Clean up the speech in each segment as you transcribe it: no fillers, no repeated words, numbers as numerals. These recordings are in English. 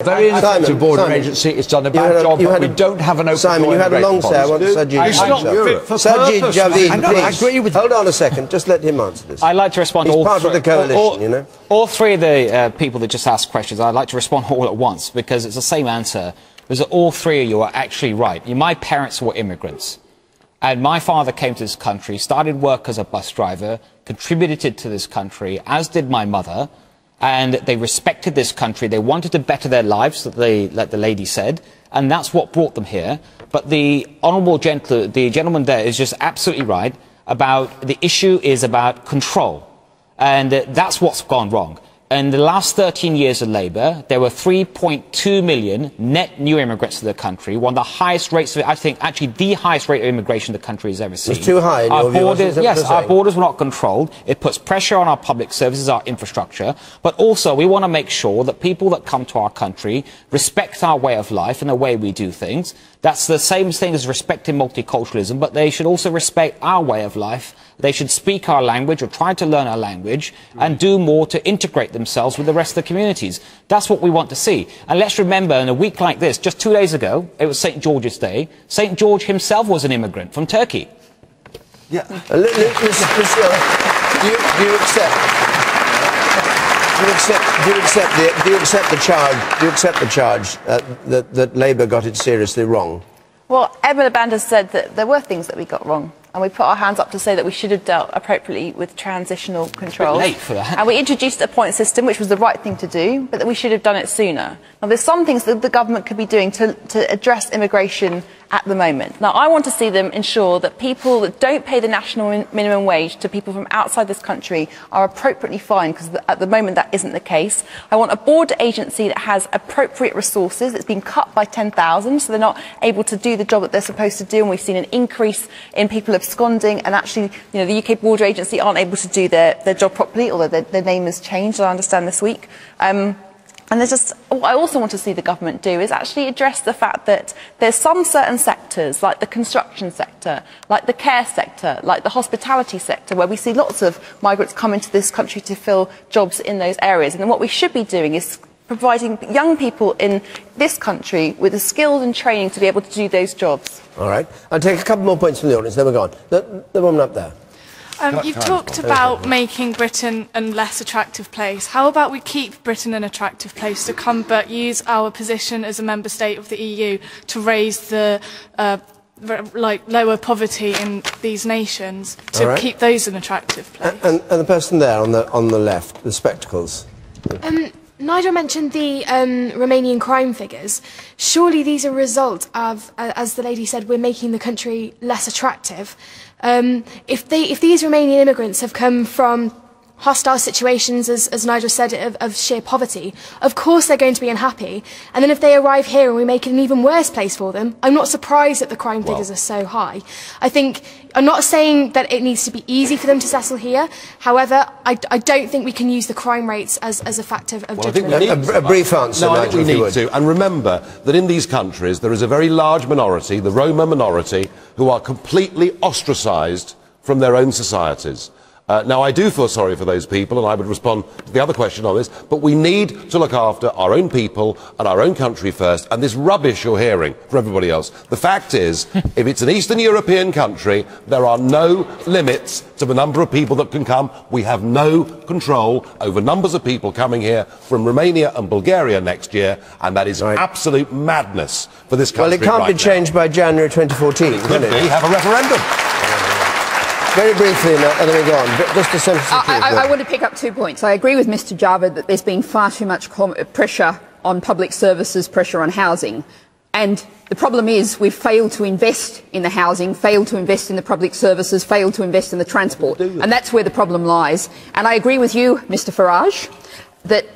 Very ineffective border agency. It's done a bad job, but we don't have an open Simon, you had a long say. I want Sajid Javid, I agree with you. Hold on a second. Just let him answer this. I'd like to respond to all part of the coalition, you know. All three of the people that just asked questions, I'd like to respond all at once, because it's the same answer. Because all three of you are actually right. My parents were immigrants. And my father came to this country, started work as a bus driver, contributed to this country, as did my mother. And they respected this country. They wanted to better their lives, like the lady said. And that's what brought them here. But the gentleman there is just absolutely right about the issue is about control. And that's what's gone wrong. In the last 13 years of Labour, there were 3.2 million net new immigrants to the country, one of the highest rates, I think, actually the highest rate of immigration the country has ever seen. It's too high in your view, yes, our borders were not controlled. It puts pressure on our public services, our infrastructure. But also, we want to make sure that people that come to our country respect our way of life and the way we do things. That's the same thing as respecting multiculturalism, but they should also respect our way of life. They should speak our language or try to learn our language and do more to integrate themselves with the rest of the communities. That's what we want to see. And let's remember, in a week like this, just 2 days ago, it was St. George's Day. St. George himself was an immigrant from Turkey. Yeah. Do you accept the charge that Labour got it seriously wrong? Well, Emma Band has said that there were things that we got wrong. And we put our hands up to say that we should have dealt appropriately with transitional controls. It's a bit late for that. And we introduced a point system, which was the right thing to do, but that we should have done it sooner. Now, there's some things that the government could be doing to address immigration at the moment. Now, I want to see them ensure that people that don't pay the national minimum wage to people from outside this country are appropriately fined, because at the moment that isn't the case. I want a border agency that has appropriate resources. It's been cut by 10,000, so they're not able to do the job that they're supposed to do, and we've seen an increase in people absconding, and actually, you know, the UK Border Agency aren't able to do their job properly, although their name has changed, I understand, this week. And there's just, what I also want to see the government do is actually address the fact that there's some certain sectors, like the construction sector, like the care sector, like the hospitality sector, where we see lots of migrants come into this country to fill jobs in those areas. And then what we should be doing is providing young people in this country with the skills and training to be able to do those jobs. All right. I'll take a couple more points from the audience, then we're gone. The woman up there. You've talked about making Britain a less attractive place. How about we keep Britain an attractive place to come, but use our position as a member state of the EU to raise the lower poverty in these nations, to keep those an attractive place? And the person there on the left, the spectacles. Nigel mentioned the Romanian crime figures. Surely these are a result of, as the lady said, we're making the country less attractive. If these Romanian immigrants have come from hostile situations, as Nigel said, of sheer poverty, of course they're going to be unhappy. And then if they arrive here and we make it an even worse place for them, I'm not surprised that the crime figures are so high. I'm not saying that it needs to be easy for them to settle here. However, I don't think we can use the crime rates as a factor of judgment. A brief answer, No, I think we need to. And remember that in these countries there is a very large minority, the Roma minority, who are completely ostracised from their own societies. Now, I do feel sorry for those people, and I would respond to the other question on this, but we need to look after our own people and our own country first, and this rubbish you're hearing from everybody else. The fact is, if it's an Eastern European country, there are no limits to the number of people that can come. We have no control over numbers of people coming here from Romania and Bulgaria next year, and that is absolute madness for this country. Well, it can't be changed by January 2014, can it? We have a referendum. Very briefly, and then we go on. Just a sentence. I want to pick up 2 points. I agree with Mr. Javed that there's been far too much pressure on public services, pressure on housing. And the problem is we've failed to invest in the housing, failed to invest in the public services, failed to invest in the transport. And that's where the problem lies. And I agree with you, Mr. Farage, that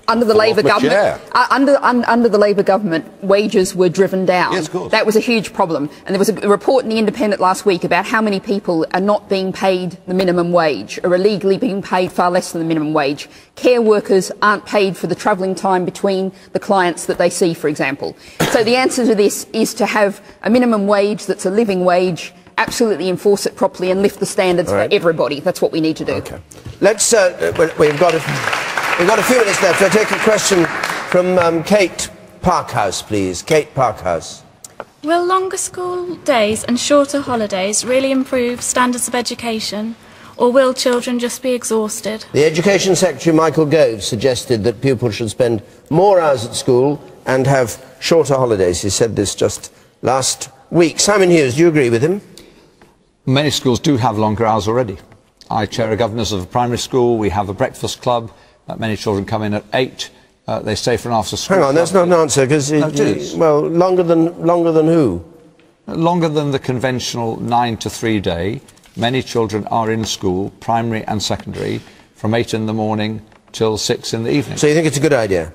under the Labour government, under the Labour government, wages were driven down. Yes, of course. That was a huge problem. And there was a report in The Independent last week about how many people are not being paid the minimum wage, or illegally being paid far less than the minimum wage. Care workers aren't paid for the travelling time between the clients that they see, for example. So the answer to this is to have a minimum wage that's a living wage, absolutely enforce it properly and lift the standards for everybody. That's what we need to do. Okay. Let's, we've got a few minutes left. I'll take a question from Kate Parkhouse, please. Kate Parkhouse. Will longer school days and shorter holidays really improve standards of education, or will children just be exhausted? The Education Secretary, Michael Gove, suggested that pupils should spend more hours at school and have shorter holidays. He said this just last week. Simon Hughes, do you agree with him? Many schools do have longer hours already. I chair a governors of a primary school. We have a breakfast club. Many children come in at 8. They stay for an after-school. Hang on, that's not an answer, because well, longer than who? Longer than the conventional 9 to 3 day. Many children are in school, primary and secondary, from 8 in the morning till 6 in the evening. So you think it's a good idea?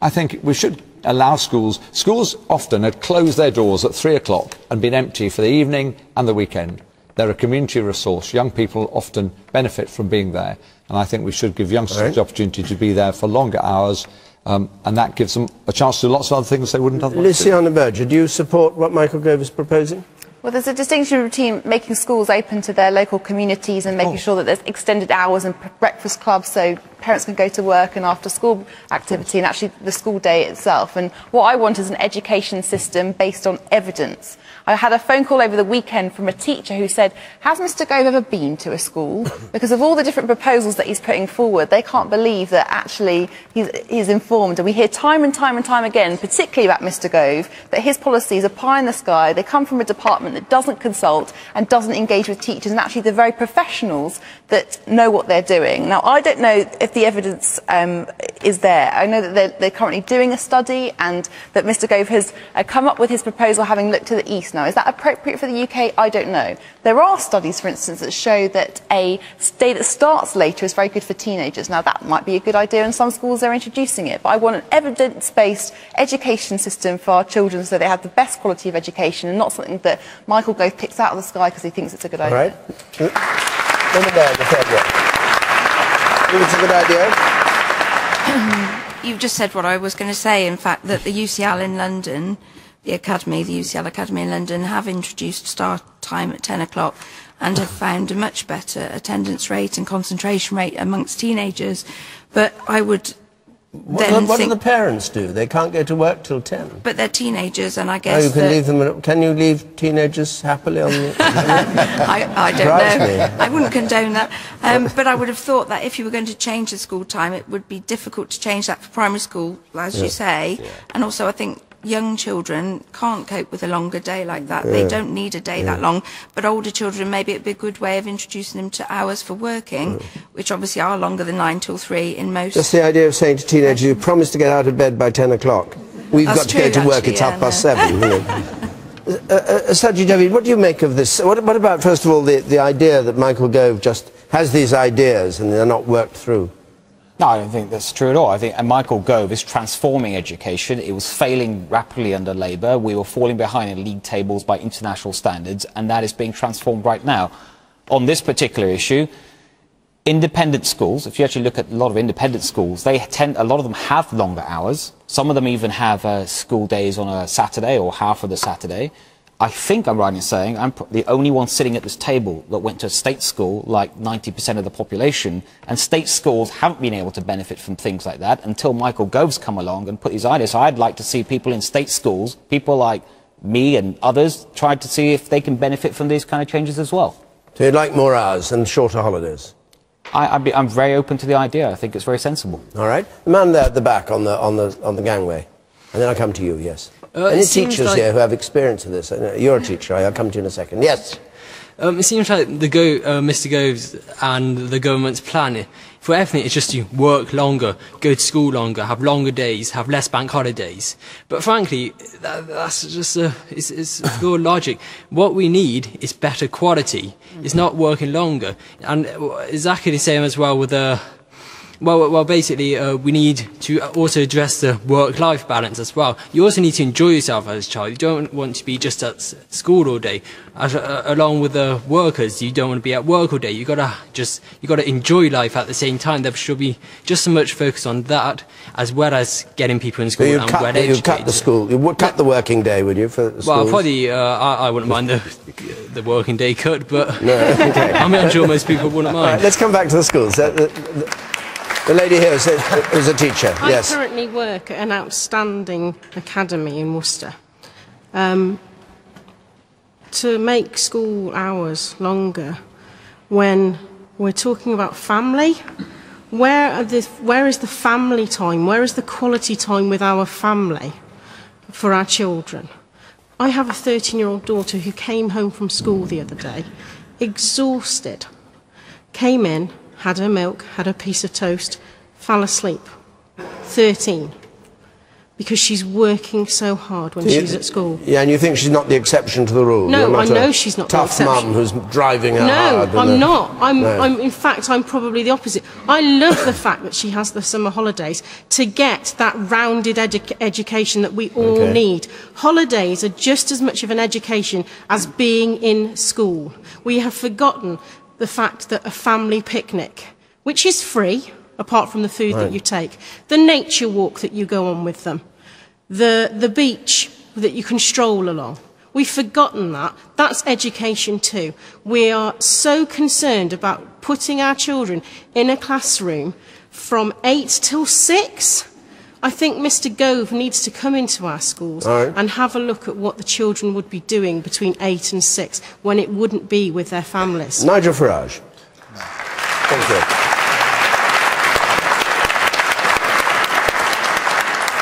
I think we should allow schools. Schools often had closed their doors at 3 o'clock and been empty for the evening and the weekend. They're a community resource. Young people often benefit from being there, and I think we should give youngsters the opportunity to be there for longer hours, and that gives them a chance to do lots of other things they wouldn't otherwise do. Luciana Berger, do you support what Michael Gove is proposing? Well, there's a distinction between making schools open to their local communities and making sure that there's extended hours and breakfast clubs so parents can go to work and after school activity, and actually the school day itself. And what I want is an education system based on evidence. I had a phone call over the weekend from a teacher who said, has Mr Gove ever been to a school? Because of all the different proposals that he's putting forward, they can't believe that actually he's informed. And we hear time and time and time again, particularly about Mr Gove, that his policies are pie in the sky. They come from a department that doesn't consult and doesn't engage with teachers, and actually the very professionals that know what they're doing. Now, I don't know if the evidence is there. I know that they're currently doing a study and that Mr Gove has come up with his proposal having looked to the east. Now, is that appropriate for the UK? I don't know. There are studies, for instance, that show that a day that starts later is very good for teenagers. Now, that might be a good idea, and some schools are introducing it. But I want an evidence-based education system for our children so they have the best quality of education and not something that Michael Gove picks out of the sky because he thinks it's a good idea. All right. Over there, the third one. Think it's a good idea? You've just said what I was going to say, in fact, that the UCL in London, the UCL Academy in London, have introduced start time at 10 o'clock and have found a much better attendance rate and concentration rate amongst teenagers. But I would what do the parents do? They can't go to work till 10. But they're teenagers, and I guess... Oh, you can leave them... Can you leave teenagers happily on the... I don't know. I wouldn't condone that. But I would have thought that if you were going to change the school time, it would be difficult to change that for primary school, as you say. Yeah. And also, I think young children can't cope with a longer day like that. They don't need a day that long. But older children, maybe it'd be a good way of introducing them to hours for working, which obviously are longer than 9 till 3 in most... Just the idea of saying to teenagers, you promise to get out of bed by 10 o'clock. We've got to go to work at 7:30. Sajid Javid, what do you make of this? What about, first of all, the idea that Michael Gove just has these ideas and they're not worked through? No, I don't think that's true at all. I think Michael Gove is transforming education. It was failing rapidly under Labour. We were falling behind in league tables by international standards, and that is being transformed right now. On this particular issue, independent schools, if you actually look at a lot of independent schools, a lot of them have longer hours. Some of them even have school days on a Saturday or half of the Saturday. I think I'm right in saying I'm the only one sitting at this table that went to a state school, like 90% of the population, and state schools haven't been able to benefit from things like that until Michael Gove's come along and put his ideas. So I'd like to see people in state schools, people like me and others, try to see if they can benefit from these kind of changes as well. So you'd like more hours and shorter holidays? I'm very open to the idea. I think it's very sensible. All right. The man there at the back on the gangway. And then I'll come to you, yes. Any teachers here who have experience of this? You're a teacher, I'll come to you in a second. Yes? It seems like Mr Gove's and the government's plan for everything is just to work longer, go to school longer, have longer days, have less bank holidays. But frankly, that's just it's pure logic. What we need is better quality. It's not working longer. And exactly the same as well with Well, basically, we need to also address the work-life balance as well. You also need to enjoy yourself as a child. You don't want to be just at school all day. Along with the workers, you don't want to be at work all day. You gotta enjoy life at the same time. There should be just as much focus on that as well as getting people in school and well educated. You'd cut the school. You would cut the working day, would you? For the well, probably I wouldn't mind the working day cut, but no, okay. I'm sure most people wouldn't mind. Right, let's come back to the schools. The lady here is a teacher. Yes. I currently work at an outstanding academy in Worcester. To make school hours longer when we're talking about family, where is the family time? Where is the quality time with our family for our children? I have a 13-year-old daughter who came home from school the other day, exhausted, came in, had her milk, had her piece of toast, fell asleep. 13. Because she's working so hard when she's at school. Yeah, and you think she's not the exception to the rule? No, I know she's not the exception. Tough mum who's driving her hard. No, I'm not. In fact, I'm probably the opposite. I love the fact that she has the summer holidays to get that rounded education that we all need. Holidays are just as much of an education as being in school. We have forgotten the fact that a family picnic, which is free, apart from the food that you take, the nature walk that you go on with them, the beach that you can stroll along. We've forgotten that. That's education too. We are so concerned about putting our children in a classroom from 8 till 6. I think Mr. Gove needs to come into our schools and have a look at what the children would be doing between 8 and 6 when it wouldn't be with their families. Nigel Farage. Thank you.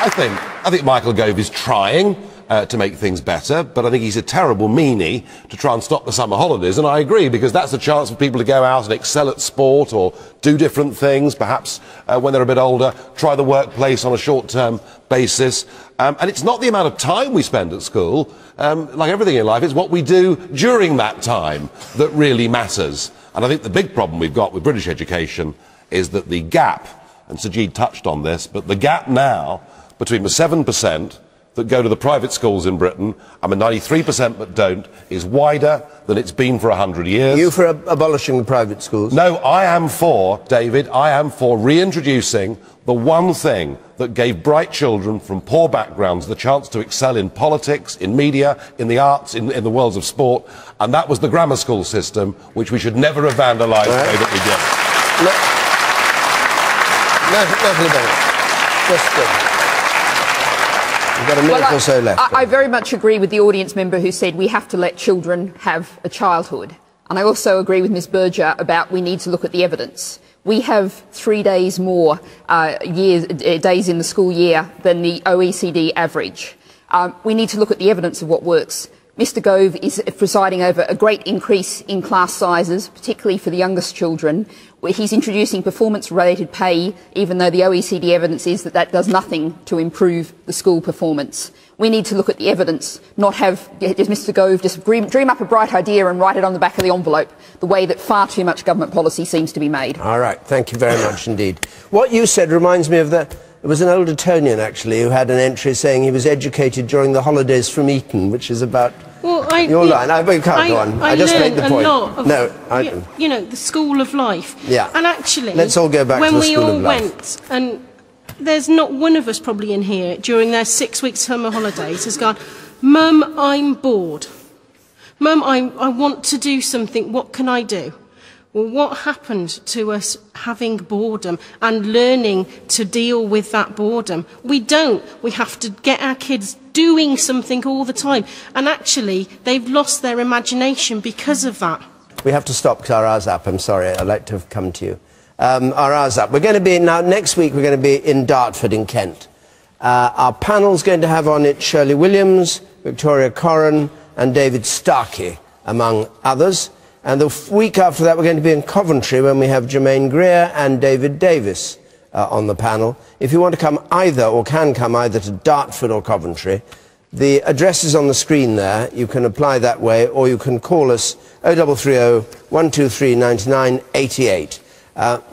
I think Michael Gove is trying to make things better, but I think he's a terrible meanie to try and stop the summer holidays, and I agree, because that's a chance for people to go out and excel at sport or do different things, perhaps when they're a bit older, try the workplace on a short-term basis. And it's not the amount of time we spend at school, like everything in life, it's what we do during that time that really matters. And I think the big problem we've got with British education is that the gap, and Sajid touched on this, but the gap now between the 7% that go to the private schools in Britain and the 93% that don't is wider than it's been for 100 years. Are you for abolishing the private schools? No, I am for, David, I am for reintroducing the one thing that gave bright children from poor backgrounds the chance to excel in politics, in media, in the arts, in the worlds of sport, and that was the grammar school system, which we should never have vandalised the way that we did. We've got a minute or so left. I very much agree with the audience member who said we have to let children have a childhood. And I also agree with Ms Berger about we need to look at the evidence. We have 3 days more days in the school year than the OECD average. We need to look at the evidence of what works. Mr Gove is presiding over a great increase in class sizes, particularly for the youngest children, where he's introducing performance-related pay, even though the OECD evidence is that that does nothing to improve the school performance. We need to look at the evidence, not have Mr Gove just dream up a bright idea and write it on the back of the envelope, the way that far too much government policy seems to be made. All right, thank you very much indeed. What you said reminds me of there was an old Etonian, actually, who had an entry saying he was educated during the holidays from Eton, which is about your line. You can't go on. I just made the point. You know, the school of life. Yeah. And actually, let's all go back to the school of life. When we all went, and there's not one of us probably in here during their 6-week summer holidays has gone, Mum, I'm bored. Mum, I want to do something. What can I do? Well, what happened to us having boredom and learning to deal with that boredom? We don't. We have to get our kids doing something all the time. And actually, they've lost their imagination because of that. We have to stop because our hour's up. I'm sorry. I'd like to have come to you. Our hour's up. We're going to be, now, next week, we're going to be in Dartford in Kent. Our panel's going to have on it Shirley Williams, Victoria Corran and David Starkey, among others. And the week after that, we're going to be in Coventry when we have Germaine Greer and David Davis on the panel. If you want to come either, or can come either to Dartford or Coventry, the address is on the screen there. You can apply that way, or you can call us 0330 123 9988.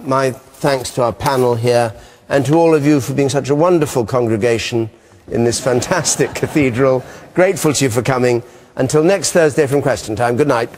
My thanks to our panel here, and to all of you for being such a wonderful congregation in this fantastic cathedral. Grateful to you for coming. Until next Thursday from Question Time, good night.